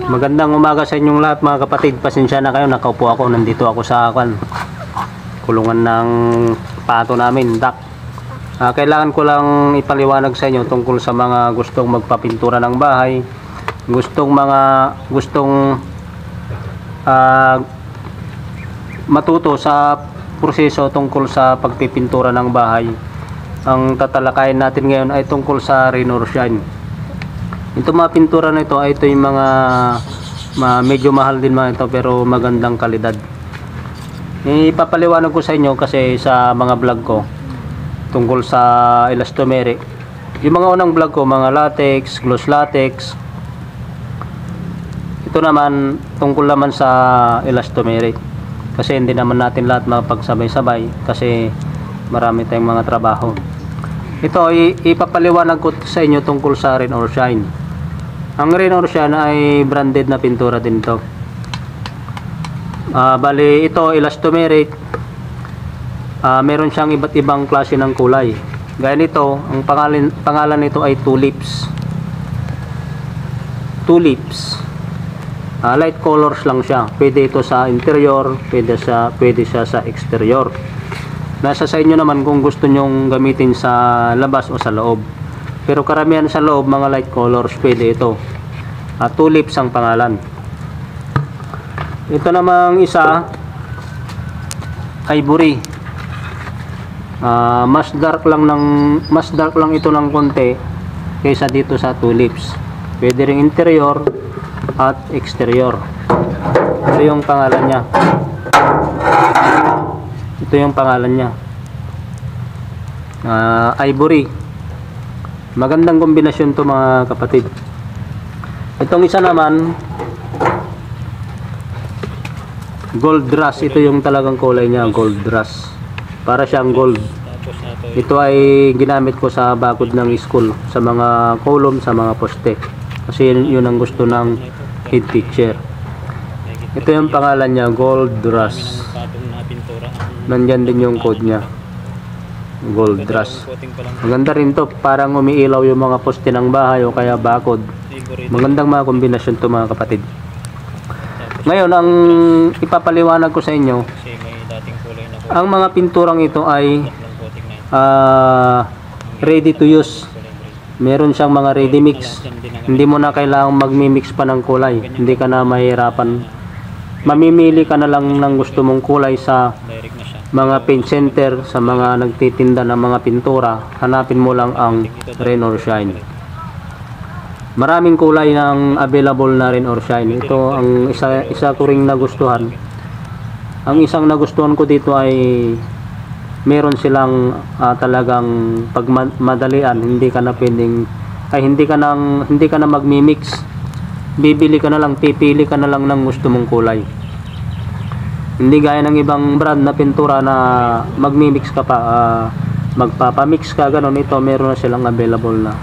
Magandang umaga sa inyong lahat mga kapatid. Pasensya na kayo, nakaupo ako. Nandito ako sa kulungan ng pato namin, dak. Kailangan ko lang ipaliwanag sa inyo tungkol sa mga gustong magpapintura ng bahay, gustong matuto sa proseso tungkol sa pagpipintura ng bahay. Ang tatalakayin natin ngayon ay tungkol sa rain or shine. Ito mga pintura na ito ay ito yung mga medyo mahal din mga ito pero magandang kalidad. Ipapaliwanag ko sa inyo kasi sa mga vlog ko tungkol sa elastomeric. Yung mga unang vlog ko, mga latex, gloss latex. Ito naman tungkol naman sa elastomeric. Kasi hindi naman natin lahat mapagsabay-sabay kasi marami tayong mga trabaho. Ito ipapaliwanag ko sa inyo tungkol sa rain or shine. Ang rain or shine ay branded na pintura din ito. Bali ito elastomeric. Meron siyang iba't ibang klase ng kulay. Gaya nito, ang pangalan nito ay tulips. Tulips. Light colors lang siya. Pwede ito sa interior, pwede siya sa exterior. Nasa sa inyo naman kung gusto nyong gamitin sa labas o sa loob. Pero karamihan sa loob, mga light colors, pwede ito. Tulips ang pangalan. Ito namang isa, ivory. Mas dark lang ito ng konti kaysa dito sa tulips. Pwede ring interior at exterior. Ito yung pangalan niya. Ito yung pangalan niya. Ivory. Magandang kombinasyon to mga kapatid. Itong isa naman, gold rush. Ito yung talagang kulay niya, gold rush. Para siyang gold. Ito ay ginamit ko sa bakod ng school, sa mga column, sa mga poste. Kasi yun ang gusto ng head teacher. Ito yung pangalan niya, gold rush. Nandyan din yung code niya, gold rush. Maganda rin to, parang umiilaw yung mga poste ng bahay o kaya bakod. Magandang mga kombinasyon to mga kapatid. Ngayon ang ipapaliwanag ko sa inyo, ang mga pinturang ito ay ready to use. Meron siyang mga ready mix. Hindi mo na kailangang magmi-mix pa ng kulay. Hindi ka na mahirapan. Mamimili ka na lang ng gusto mong kulay sa mga paint center, sa mga nagtitinda ng mga pintura. Hanapin mo lang ang rain or shine. Maraming kulay ng available na rain or shine. Ito ang isa ko ring nagustuhan. Ang isang nagustuhan ko dito ay meron silang talagang pagmadalian. Hindi ka na pwedeng hindi ka na magmi-mix. Bibili ka na lang, pipili ka na lang ng gusto mong kulay. Hindi gaya ng ibang brand na pintura na magmi-mix ka pa, magpapamix ka ganon. Ito meron na silang available na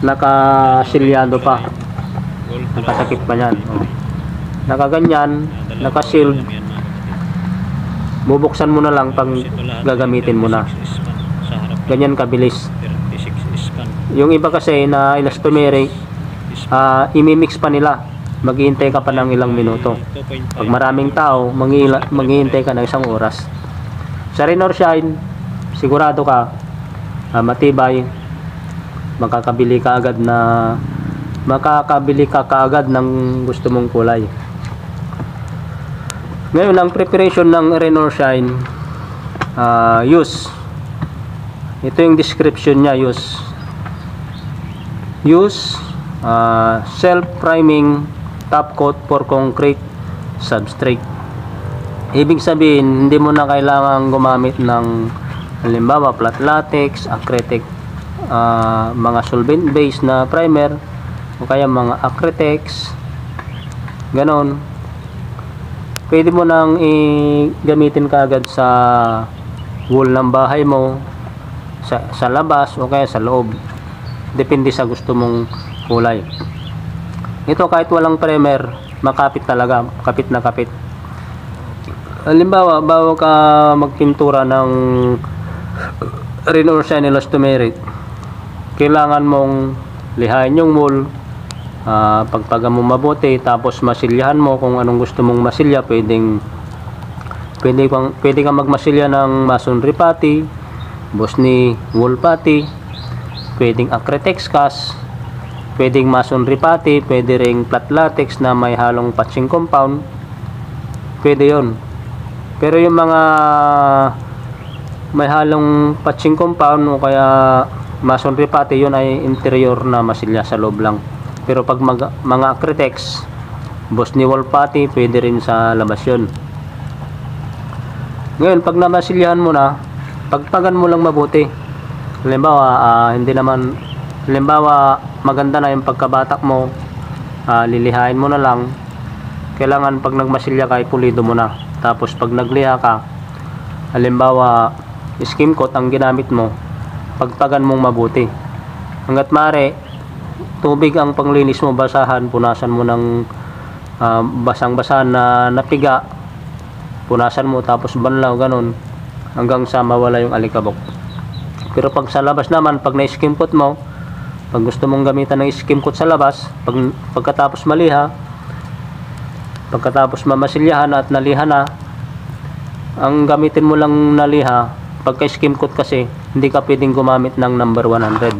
nakasilyado pa, nakasakit pa yan, nakaganyan, nakasild. Bubuksan mo na lang pag gagamitin mo na. Ganyan kabilis. Yung iba kasi na elastomeric, imimix pa nila. Maghihintay ka pa ng ilang minuto. Pag maraming tao, maghihintay ka ng 1 oras. Sa rain or shine, sigurado ka, matibay. Makakabili ka kaagad ng gusto mong kulay. Ngayon, ang preparation ng rain or shine, use. Ito yung description niya, use self-priming top coat for concrete substrate. Ibig sabihin, hindi mo na kailangan gumamit ng halimbawa flat latex, acrylic, mga solvent based na primer o kaya mga acrytex ganon. Pwede mo nang gamitin kaagad sa wall ng bahay mo, sa labas o kaya sa loob, depende sa gusto mong kulay. Ito kahit walang primer, makapit talaga, kapit na kapit. Halimbawa, bago ka magpintura ng rain or shine elastomeric, kailangan mong lihain yung wall Pagpagan mo mabuti, tapos masilyahan mo kung anong gusto mong masilya. Pwede kang magmasilya ng masonry putty, Bosni wool putty, pwedeng Acrytex cast, pwedeng masonry putty, pwede ring flat latex na may halong patching compound, pwede yon. Pero yung mga may halong patching compound o kaya masonry putty, yun ay interior na masilya, sa loob lang. Pero pag mga Acrytex, Bosni wool putty, pwede rin sa labas yun. Ngayon, pag namasilyahan mo na, pagpagan mo lang mabuti. Halimbawa, maganda na yung pagkabatak mo, lilihain mo na lang. Kailangan pag nagmasilya ka, pulido mo na. Tapos pag nagliha ka, halimbawa, skim coat ang ginamit mo, pagpagan mong mabuti. Hanggat maaari, tubig ang panglinis mo, basahan, punasan mo ng basang-basahan na napiga, punasan mo, tapos banlaw, ganun, hanggang sa mawala yung alikabok. Pero pag sa labas naman, pag na-skim coat mo, pag gusto mong gamitan ng skim coat sa labas, pagkatapos maliha, pagkatapos mamasilyahan at naliha na, ang gamitin mo lang naliha, pagka skim coat kasi, hindi ka pwedeng gumamit ng number 100.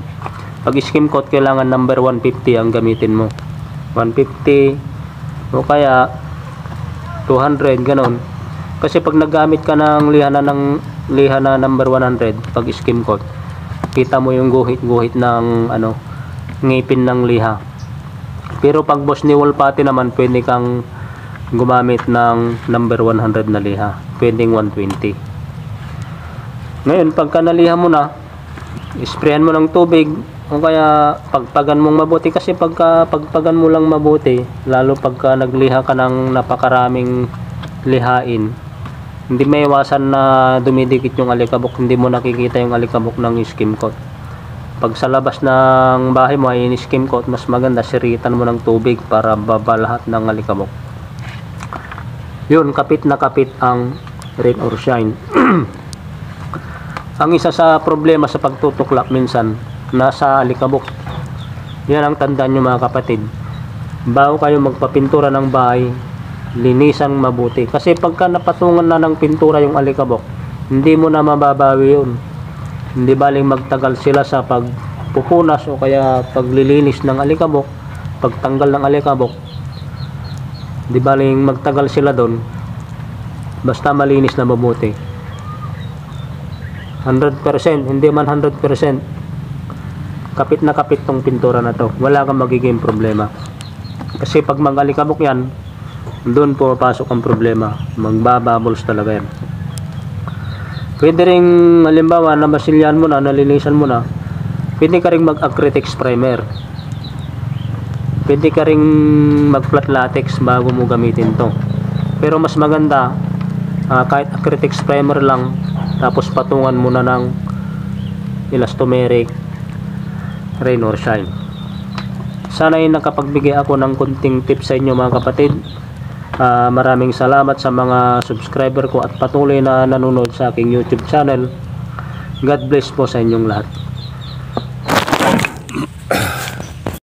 Pag skim coat, kailangan number 150 ang gamitin mo. 150 o kaya 200, ganon. Kasi pag naggamit ka ng liha na number 100, pag skim coat, kita mo yung guhit ng ngipin ng liha. Pero pag Bosni wool putty naman, pwede kang gumamit ng number 100 na liha, pwedeng 120. Ngayon, pagka naliha mo na, sprayan mo ng tubig o kaya pagpagan mong mabuti. Kasi pagpagan mo lang mabuti, lalo pagka nagliha ka ng napakaraming lihain, hindi may iwasan na dumidikit yung alikabok. Hindi mo nakikita yung alikabok ng skim coat. Pag sa labas ng bahay mo ay skim coat, mas maganda siritan mo ng tubig para baba lahat ng alikabok. Yun, kapit na kapit ang rain or shine. Ang isa sa problema sa pagtutuklap minsan, nasa alikabok. Yan ang tandaan nyo mga kapatid. Bago kayo magpapintura ng bahay, linisang mabuti. Kasi pagka napatungan na ng pintura yung alikabok, hindi mo na mababawi yun. Hindi baling magtagal sila sa pagpupunas o kaya paglilinis ng alikabok, pagtanggal ng alikabok. Hindi baling magtagal sila doon, basta malinis na mabuti. 100%, hindi man 100%, kapit na kapit tong pintura na to. Wala kang magiging problema. Kasi pag mag-alikabok yan, doon pumapasok ang problema. Magbabubbles talaga yan. Pwede rin, halimbawa, na masilyan mo na, nalinisan mo na, pwede ka rin mag-Acrytex primer. Pwede ka rin mag-flat latex bago mo gamitin to. Pero mas maganda, kahit Acrytex primer lang, tapos patungan mo na ng elastomeric rain or shine. Sana ay nakapagbigay ako ng kunting tips sa inyo mga kapatid. Maraming salamat sa mga subscriber ko at patuloy na nanonood sa aking YouTube channel. God bless po sa inyong lahat.